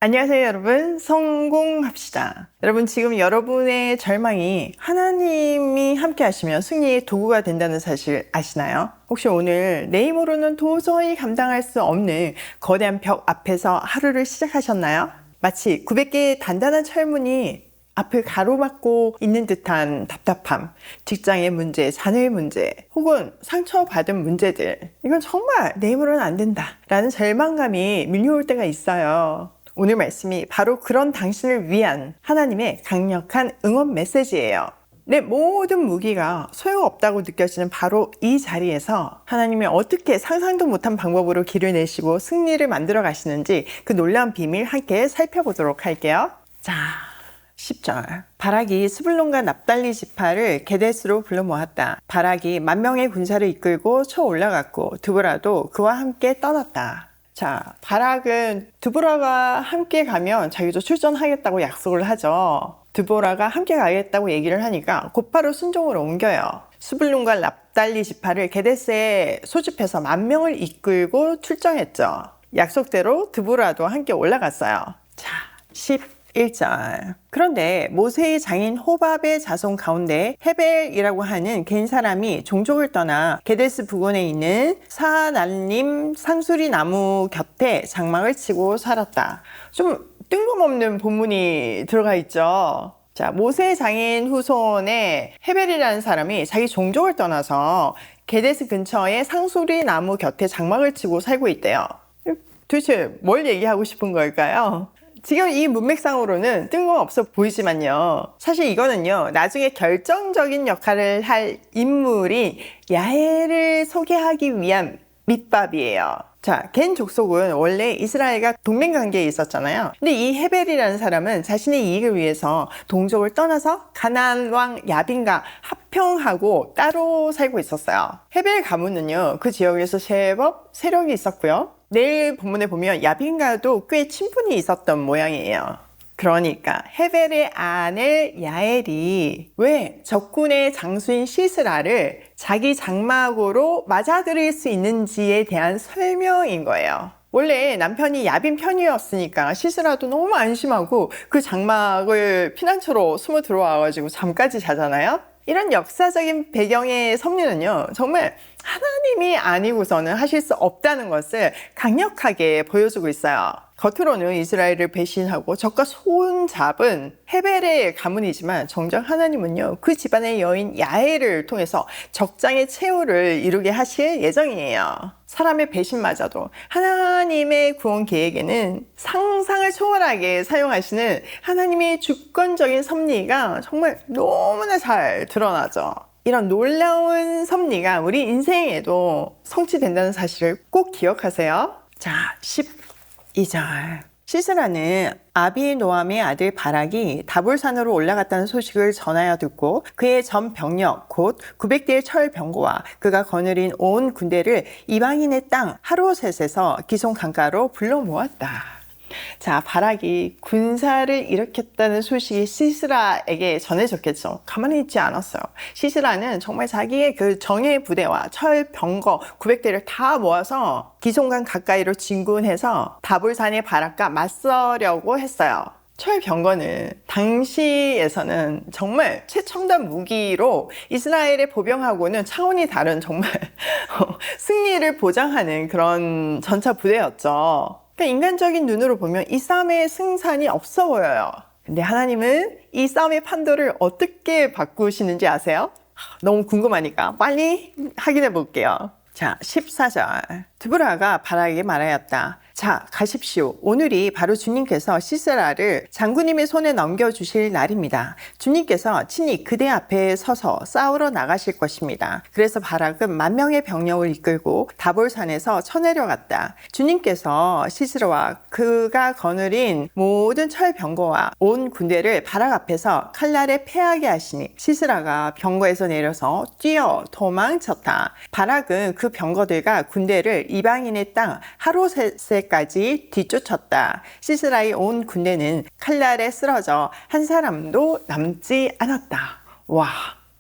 안녕하세요 여러분, 성공합시다. 여러분, 지금 여러분의 절망이 하나님이 함께 하시면 승리의 도구가 된다는 사실 아시나요? 혹시 오늘 내 힘으로는 도저히 감당할 수 없는 거대한 벽 앞에서 하루를 시작하셨나요? 마치 900개의 단단한 철문이 앞을 가로막고 있는 듯한 답답함, 직장의 문제, 자녀의 문제, 혹은 상처받은 문제들, 이건 정말 내 힘으로는 안 된다 라는 절망감이 밀려올 때가 있어요. 오늘 말씀이 바로 그런 당신을 위한 하나님의 강력한 응원 메시지예요. 내 모든 무기가 소용없다고 느껴지는 바로 이 자리에서 하나님이 어떻게 상상도 못한 방법으로 길을 내시고 승리를 만들어 가시는지 그 놀라운 비밀 함께 살펴보도록 할게요. 자, 10절. 바락이 스불론과 납달리 지파를 게데스로 불러 모았다. 바락이 10,000명의 군사를 이끌고 쳐 올라갔고 드보라도 그와 함께 떠났다. 자, 바락은 드보라가 함께 가면 자기도 출전하겠다고 약속을 하죠. 드보라가 함께 가겠다고 얘기를 하니까 곧바로 순종으로 옮겨요. 스불론과 납달리 지파를 게데스에 소집해서 10,000명을 이끌고 출정했죠. 약속대로 드보라도 함께 올라갔어요. 자, 11절. 그런데 모세의 장인 호밥의 자손 가운데 헤벨이라고 하는 개인 사람이 종족을 떠나 게데스 부근에 있는 사날림 상수리 나무 곁에 장막을 치고 살았다. 좀 뜬금없는 본문이 들어가 있죠. 자, 모세의 장인 후손의 헤벨이라는 사람이 자기 종족을 떠나서 게데스 근처의 상수리 나무 곁에 장막을 치고 살고 있대요. 도대체 뭘 얘기하고 싶은 걸까요? 지금 이 문맥상으로는 뜬금없어 보이지만요. 사실 이거는요, 나중에 결정적인 역할을 할 인물인 야헬을 소개하기 위한 밑밥이에요. 자, 겐 족속은 원래 이스라엘과 동맹관계에 있었잖아요. 근데 이 헤벨이라는 사람은 자신의 이익을 위해서 동족을 떠나서 가나안 왕 야빈과 합평하고 따로 살고 있었어요. 헤벨 가문은요, 그 지역에서 제법 세력이 있었고요. 내일 본문에 보면 야빈과도 꽤 친분이 있었던 모양이에요. 그러니까 헤벨의 아내 야엘이 왜 적군의 장수인 시스라를 자기 장막으로 맞아들일 수 있는지에 대한 설명인 거예요. 원래 남편이 야빈 편이었으니까 시스라도 너무 안심하고 그 장막을 피난처로 숨어 들어와가지고 잠까지 자잖아요. 이런 역사적인 배경의 섭리는요, 정말 하나님이 아니고서는 하실 수 없다는 것을 강력하게 보여주고 있어요. 겉으로는 이스라엘을 배신하고 적과 손잡은 헤벨의 가문이지만 정작 하나님은요, 그 집안의 여인 야엘을 통해서 적장의 최후를 이루게 하실 예정이에요. 사람의 배신마저도 하나님의 구원 계획에는 상상을 초월하게 사용하시는 하나님의 주권적인 섭리가 정말 너무나 잘 드러나죠. 이런 놀라운 섭리가 우리 인생에도 성취된다는 사실을 꼭 기억하세요. 자, 12절. 시스라는 아비노함의 아들 바락이 다볼산으로 올라갔다는 소식을 전하여 듣고 그의 전 병력 곧 900대의 철 병거와 그가 거느린 온 군대를 이방인의 땅 하로셋에서 기손 강가로 불러 모았다. 자, 바락이 군사를 일으켰다는 소식이 시스라에게 전해졌겠죠. 가만히 있지 않았어요. 시스라는 정말 자기의 그 정예 부대와 철 병거 900대를 다 모아서 기손강 가까이로 진군해서 다볼산의 바락과 맞서려고 했어요. 철 병거는 당시에서는 정말 최첨단 무기로 이스라엘의 보병하고는 차원이 다른 정말 승리를 보장하는 그런 전차 부대였죠. 그러니까 인간적인 눈으로 보면 이 싸움의 승산이 없어 보여요. 근데 하나님은 이 싸움의 판도를 어떻게 바꾸시는지 아세요? 너무 궁금하니까 빨리 확인해 볼게요. 자, 14절. 드보라가 바락에게 말하였다. 자, 가십시오. 오늘이 바로 주님께서 시스라를 장군님의 손에 넘겨주실 날입니다. 주님께서 친히 그대 앞에 서서 싸우러 나가실 것입니다. 그래서 바락은 10,000명의 병력을 이끌고 다볼산에서 쳐내려갔다. 주님께서 시스라와 그가 거느린 모든 철병거와 온 군대를 바락 앞에서 칼날에 패하게 하시니 시스라가 병거에서 내려서 뛰어 도망쳤다. 바락은 그 병거들과 군대를 이방인의 땅 하로셋에까지 뒤쫓았다. 시스라의 온 군대는 칼날에 쓰러져 한 사람도 남지 않았다. 와,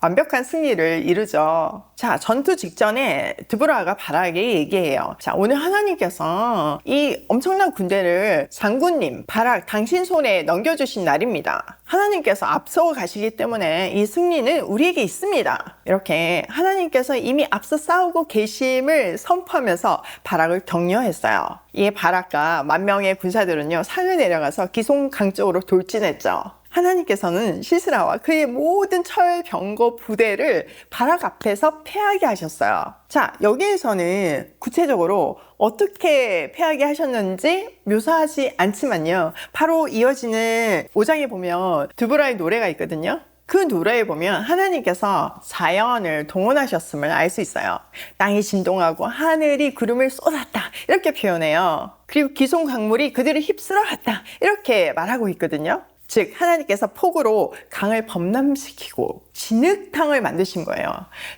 완벽한 승리를 이루죠. 자, 전투 직전에 드보라가 바락에게 얘기해요. 자, 오늘 하나님께서 이 엄청난 군대를 장군님 바락 당신 손에 넘겨주신 날입니다. 하나님께서 앞서 가시기 때문에 이 승리는 우리에게 있습니다. 이렇게 하나님께서 이미 앞서 싸우고 계심을 선포하면서 바락을 격려했어요. 이 바락과 10,000명의 군사들은요, 산을 내려가서 기송강 쪽으로 돌진했죠. 하나님께서는 시스라와 그의 모든 철병거 부대를 바락 앞에서 패하게 하셨어요. 자, 여기에서는 구체적으로 어떻게 패하게 하셨는지 묘사하지 않지만요, 바로 이어지는 5장에 보면 드보라의 노래가 있거든요. 그 노래에 보면 하나님께서 자연을 동원하셨음을 알 수 있어요. 땅이 진동하고 하늘이 구름을 쏟았다, 이렇게 표현해요. 그리고 기송 강물이 그들을 휩쓸어 갔다, 이렇게 말하고 있거든요. 즉 하나님께서 폭우로 강을 범람시키고 진흙탕을 만드신 거예요.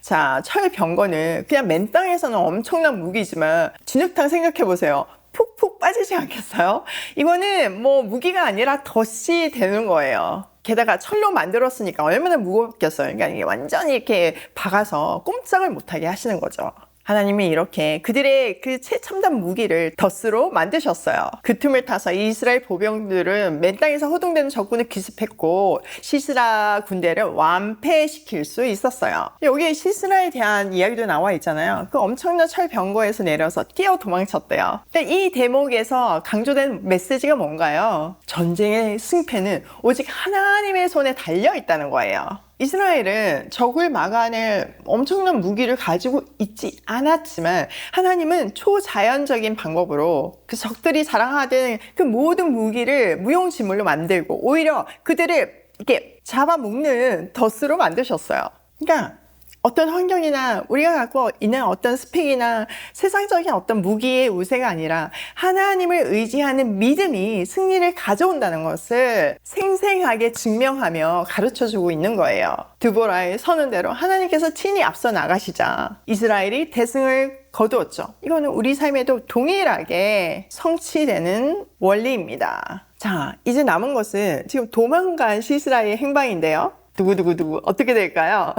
자, 철병거는 그냥 맨 땅에서는 엄청난 무기지만 진흙탕 생각해 보세요. 푹푹 빠지지 않겠어요? 이거는 뭐 무기가 아니라 덫이 되는 거예요. 게다가 철로 만들었으니까 얼마나 무겁겠어요. 그러니까 이게 완전히 이렇게 박아서 꼼짝을 못하게 하시는 거죠. 하나님이 이렇게 그들의 그 최첨단 무기를 덫으로 만드셨어요. 그 틈을 타서 이스라엘 보병들은 맨 땅에서 허둥대는 적군을 기습했고 시스라 군대를 완패시킬 수 있었어요. 여기 시스라에 대한 이야기도 나와 있잖아요. 그 엄청난 철병거에서 내려서 뛰어 도망쳤대요. 이 대목에서 강조된 메시지가 뭔가요? 전쟁의 승패는 오직 하나님의 손에 달려 있다는 거예요. 이스라엘은 적을 막아낼 엄청난 무기를 가지고 있지 않았지만 하나님은 초자연적인 방법으로 그 적들이 자랑하던 그 모든 무기를 무용지물로 만들고 오히려 그들을 이렇게 잡아먹는 덫으로 만드셨어요. 그러니까 어떤 환경이나 우리가 갖고 있는 어떤 스펙이나 세상적인 어떤 무기의 우세가 아니라 하나님을 의지하는 믿음이 승리를 가져온다는 것을 생생하게 증명하며 가르쳐주고 있는 거예요. 드보라의 선언대로 하나님께서 친히 앞서 나가시자 이스라엘이 대승을 거두었죠. 이거는 우리 삶에도 동일하게 성취되는 원리입니다. 자, 이제 남은 것은 지금 도망간 시스라의 행방인데요. 두구두구두구 어떻게 될까요?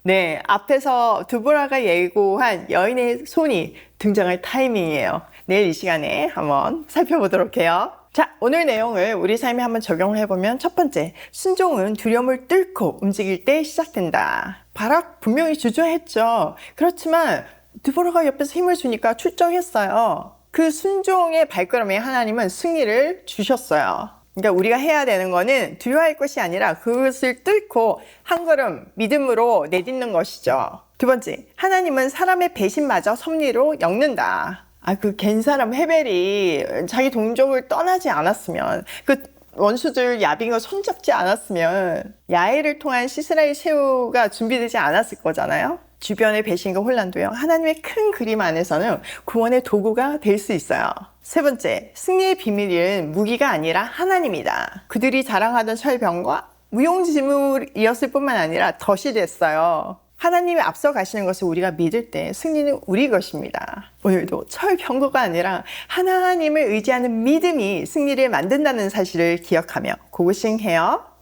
네, 앞에서 드보라가 예고한 여인의 손이 등장할 타이밍이에요. 내일 이 시간에 한번 살펴보도록 해요. 자, 오늘 내용을 우리 삶에 한번 적용을 해보면 첫 번째, 순종은 두려움을 뚫고 움직일 때 시작된다. 바락 분명히 주저했죠. 그렇지만 드보라가 옆에서 힘을 주니까 출정했어요. 그 순종의 발걸음에 하나님은 승리를 주셨어요. 그러니까 우리가 해야 되는 거는 두려워할 것이 아니라 그것을 뚫고 한 걸음 믿음으로 내딛는 것이죠. 두 번째, 하나님은 사람의 배신마저 섭리로 엮는다. 그 갠사람 헤벨이 자기 동족을 떠나지 않았으면, 그 원수들 야빙을 손잡지 않았으면 야훼를 통한 시스라의 최후가 준비되지 않았을 거잖아요. 주변의 배신과 혼란도요, 하나님의 큰 그림 안에서는 구원의 도구가 될 수 있어요. 세 번째, 승리의 비밀은 무기가 아니라 하나님이다. 그들이 자랑하던 철병과 무용지물이었을 뿐만 아니라 덫이 됐어요. 하나님이 앞서 가시는 것을 우리가 믿을 때 승리는 우리 것입니다. 오늘도 철병거가 아니라 하나님을 의지하는 믿음이 승리를 만든다는 사실을 기억하며 고고싱해요.